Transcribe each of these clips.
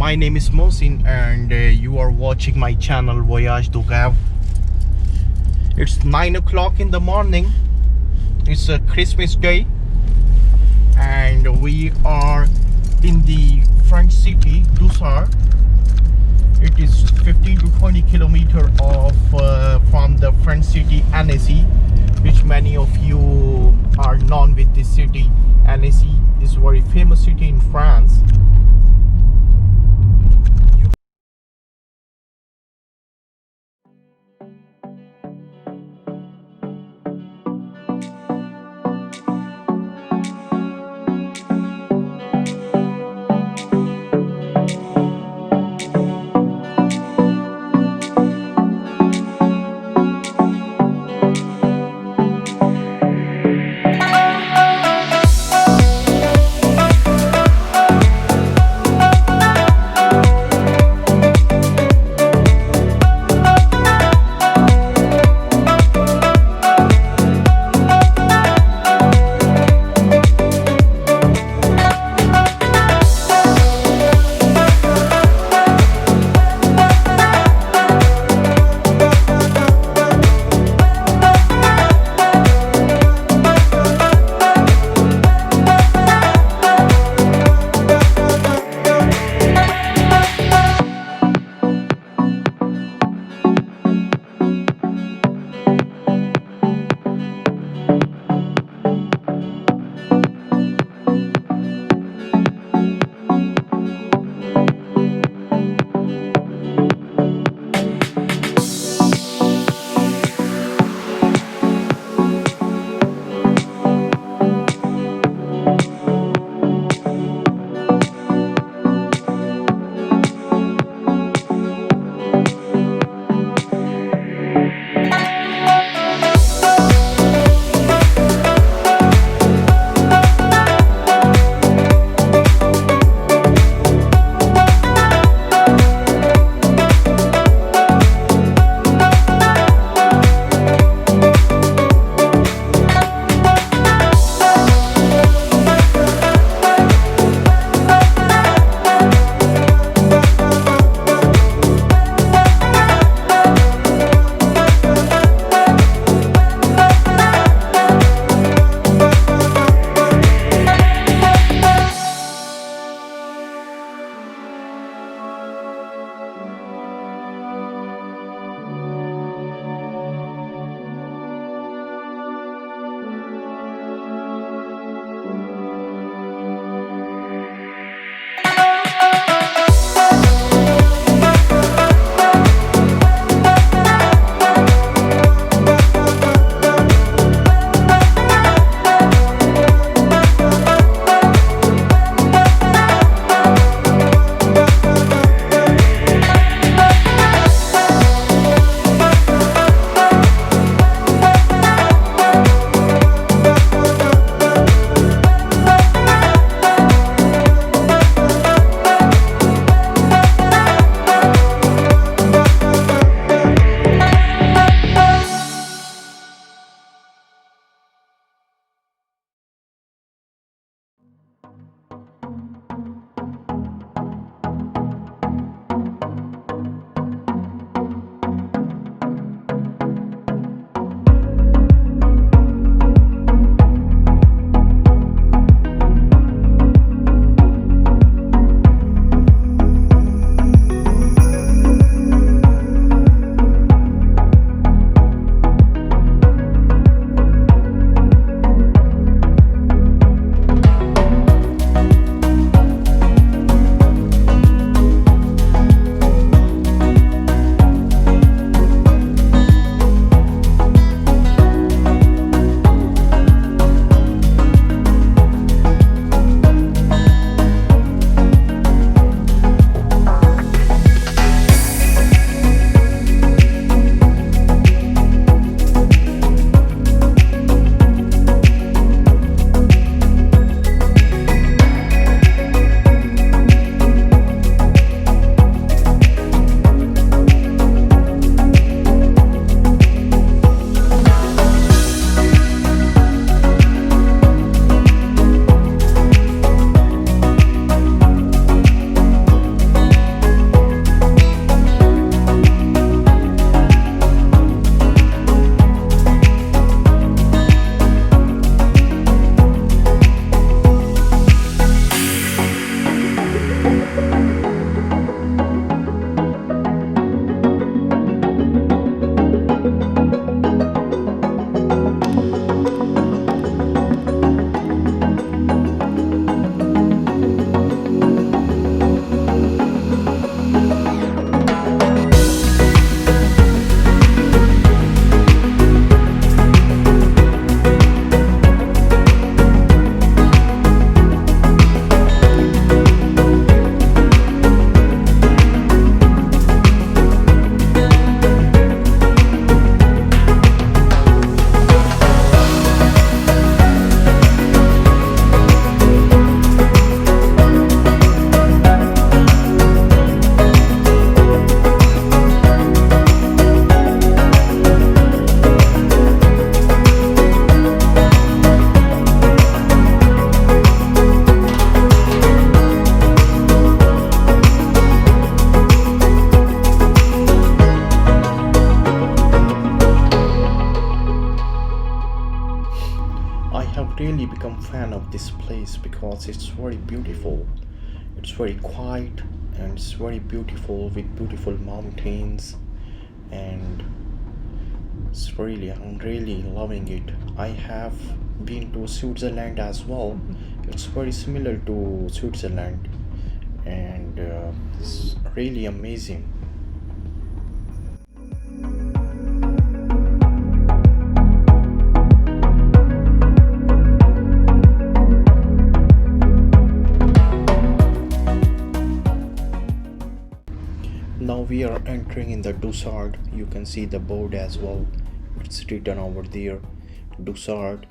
my name is Mohsin and you are watching my channel Voyage du Gave. It's 9 o'clock in the morning. It's a Christmas day and we are in the French city Doussard. It is 15 to 20 kilometers off from the French city Annecy, which many of you are known with this city. Annecy is a very famous city in France. really become fan of this place because it's very beautiful. It's very quiet and it's very beautiful with beautiful mountains, and I'm really loving it. I have been to Switzerland as well. It's very similar to Switzerland, and it's really amazing. Now we are entering in the Doussard. You can see the board as well. It's written over there, Doussard.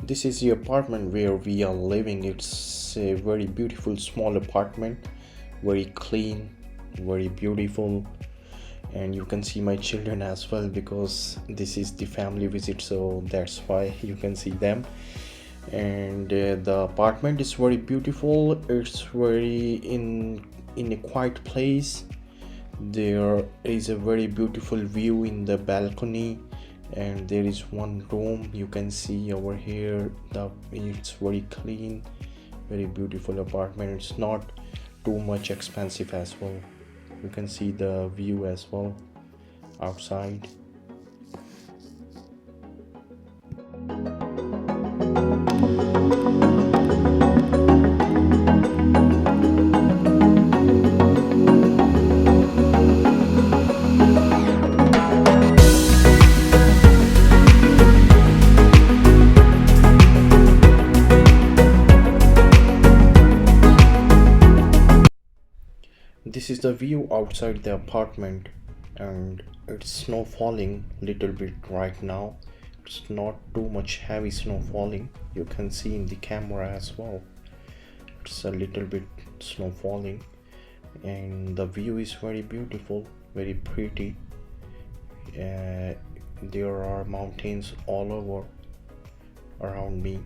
This is the apartment where we are living. It's a very beautiful small apartment, very clean, very beautiful, and you can see my children as well because this is the family visit, so that's why you can see them. And the apartment is very beautiful. It's very in a quiet place. There is a very beautiful view in the balcony, and there is one room you can see over here. It's very clean, very beautiful apartment. It's not too much expensive as well. You can see the view as well outside. This is the view outside the apartment, and it's snow falling little bit right now. It's not too much heavy snow falling. You can see in the camera as well. It's a little bit snow falling, and the view is very beautiful, very pretty. There are mountains all over around me.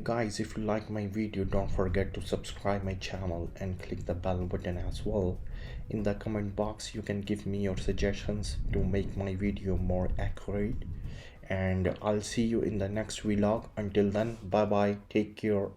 Guys, if you like my video, don't forget to subscribe my channel and click the bell button as well. In the comment box you can give me your suggestions to make my video more accurate, and I'll see you in the next vlog. Until then, bye bye, take care.